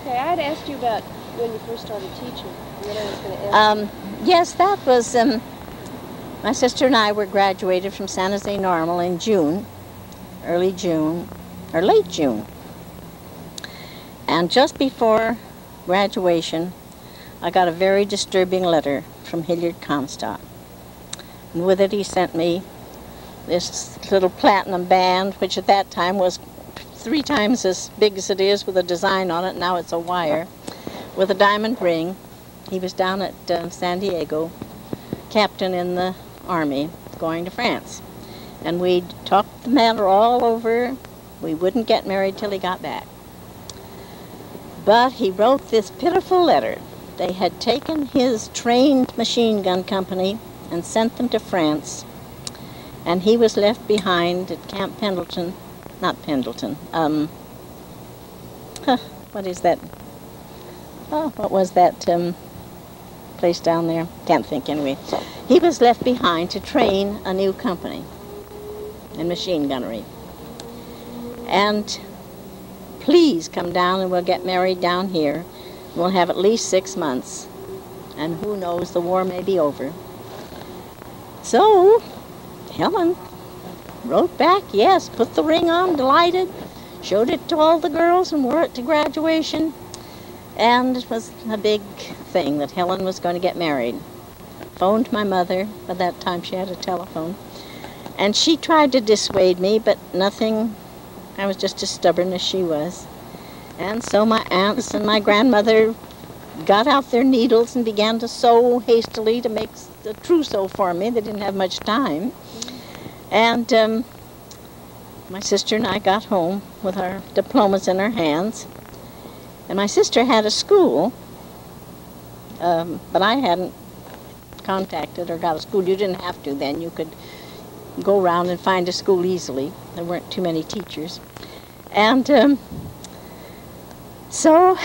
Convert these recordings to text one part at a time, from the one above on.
Okay, I had asked you about when you first started teaching, and then I was going to ask Yes, that was, my sister and I were graduated from San Jose Normal in June, early June, or late June. And just before graduation, I got a very disturbing letter from Helen Comstock. And with it he sent me this little platinum band, which at that time was 3 times as big as it is, with a design on it. Now it's a wire, with a diamond ring. He was down at San Diego, captain in the Army, going to France. And we'd talked the matter all over. We wouldn't get married till he got back. But he wrote this pitiful letter. They had taken his trained machine gun company and sent them to France, and he was left behind at Camp Pendleton, not Pendleton, what is that? Oh, what was that place down there? Can't think anyway. He was left behind to train a new company in machine gunnery. And please come down and we'll get married down here. We'll have at least 6 months. And who knows, the war may be over. So Helen wrote back, yes, put the ring on, delighted, showed it to all the girls and wore it to graduation. And it was a big thing that Helen was going to get married. Phoned my mother. By that time she had a telephone. And she tried to dissuade me, but nothing. I was just as stubborn as she was. And so my aunts and my grandmother got out their needles and began to sew hastily to make a trousseau for me. They didn't have much time. And my sister and I got home with our diplomas in our hands. And my sister had a school, but I hadn't contacted or got a school. You didn't have to then. You could go around and find a school easily. There weren't too many teachers. And so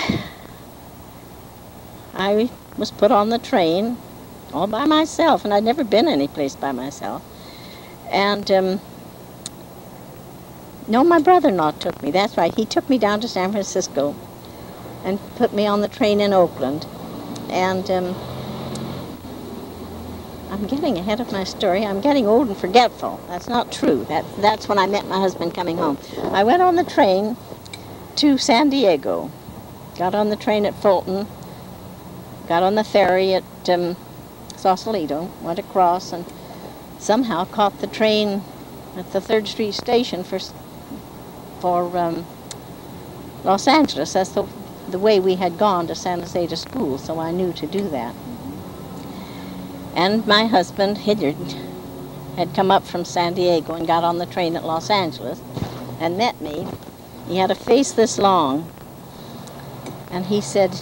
I was put on the train all by myself, and I'd never been anyplace by myself. And no, my brother-in-law took me. That's right. He took me down to San Francisco and put me on the train in Oakland. And I'm getting ahead of my story. I'm getting old and forgetful. That's not true. That's when I met my husband coming home. I went on the train to San Diego, got on the train at Fulton, got on the ferry at Sausalito, went across, and somehow caught the train at the 3rd Street station for Los Angeles. That's the way we had gone to San Jose to school, so I knew to do that. And my husband, Hilliard, had come up from San Diego and got on the train at Los Angeles and met me. He had a face this long, and he said,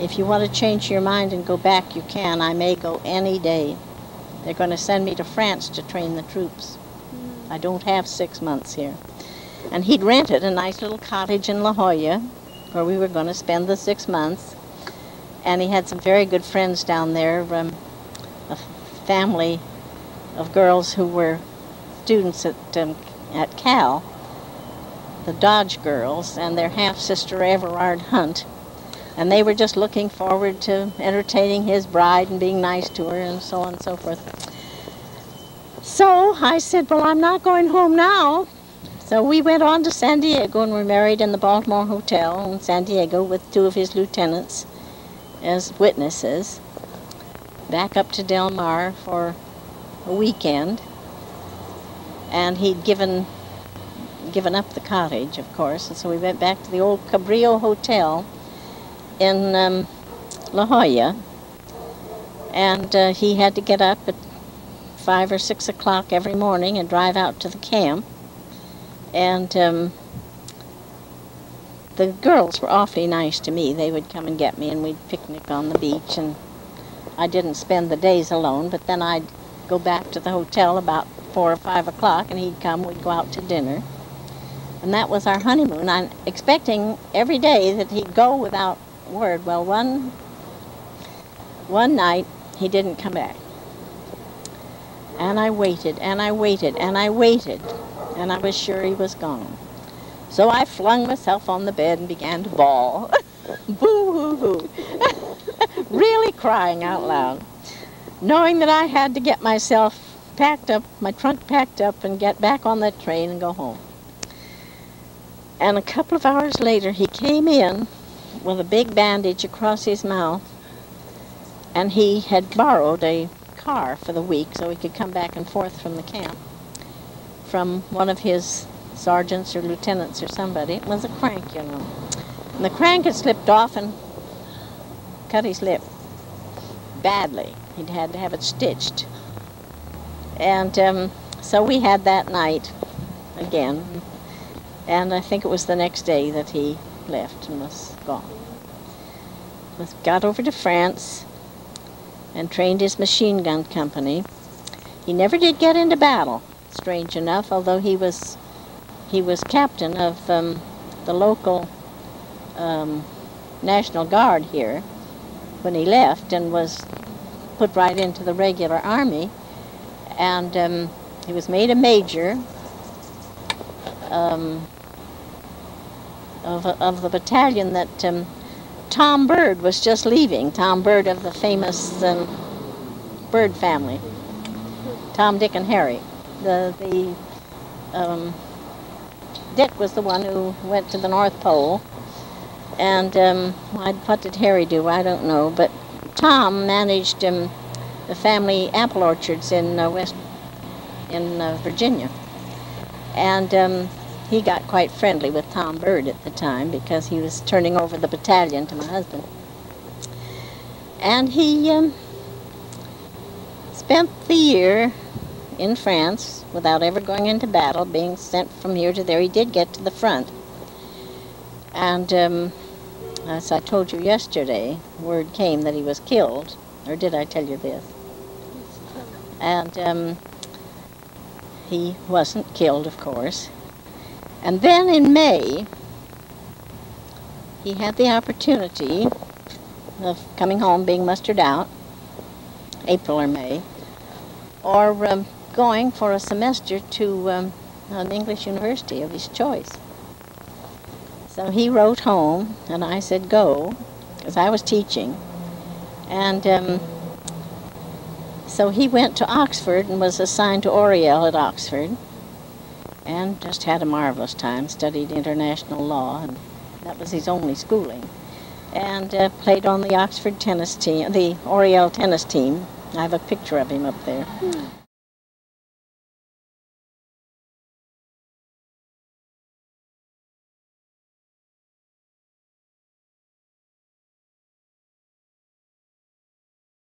if you want to change your mind and go back, you can. I may go any day. They're going to send me to France to train the troops. I don't have 6 months here. And he'd rented a nice little cottage in La Jolla where we were going to spend the 6 months. And he had some very good friends down there, a family of girls who were students at Cal, the Dodge girls, and their half-sister Everard Hunt. And they were just looking forward to entertaining his bride and being nice to her and so on and so forth. So I said, well, I'm not going home now. So we went on to San Diego and were married in the Baltimore Hotel in San Diego with 2 of his lieutenants as witnesses. Back up to Del Mar for a weekend. And he'd given up the cottage, of course. And so we went back to the old Cabrillo Hotel in La Jolla, and he had to get up at 5 or 6 o'clock every morning and drive out to the camp. And the girls were awfully nice to me. They would come and get me, and we'd picnic on the beach, and I didn't spend the days alone, but then I'd go back to the hotel about 4 or 5 o'clock, and he'd come, we'd go out to dinner. And that was our honeymoon. I'm expecting every day that he'd go without word. Well, one night he didn't come back, and I waited and I waited and I waited, and I was sure he was gone. So I flung myself on the bed and began to bawl. Boo-hoo-hoo. Really crying out loud, knowing that I had to get myself packed up, my trunk packed up, and get back on that train and go home. And a couple of hours later, he came in with a big bandage across his mouth, and he had borrowed a car for the week so he could come back and forth from the camp from one of his sergeants or lieutenants or somebody. It was a crank, you know. And the crank had slipped off and cut his lip badly. He'd had to have it stitched. And so we had that night again, and I think it was the next day that he left and was gone. Got over to France and trained his machine gun company. He never did get into battle, strange enough, although he was captain of the local National Guard here when he left, and was put right into the regular army. And he was made a major of the battalion that Tom Bird was just leaving. Tom Bird of the famous Bird family. Tom, Dick, and Harry. Dick was the one who went to the North Pole, and what did Harry do? I don't know, but Tom managed the family apple orchards in Virginia, and he got quite friendly with Tom Bird at the time because he was turning over the battalion to my husband, and he spent the year in France without ever going into battle, being sent from here to there. He did get to the front, and as I told you yesterday, word came that he was killed, or did I tell you this? And he wasn't killed, of course. And then in May, he had the opportunity of coming home, being mustered out, April or May, or going for a semester to an English university of his choice. So he wrote home, and I said go, because I was teaching. And so he went to Oxford and was assigned to Oriel at Oxford, and just had a marvelous time, studied international law, and that was his only schooling. And played on the Oxford tennis team, the Oriel tennis team. I have a picture of him up there.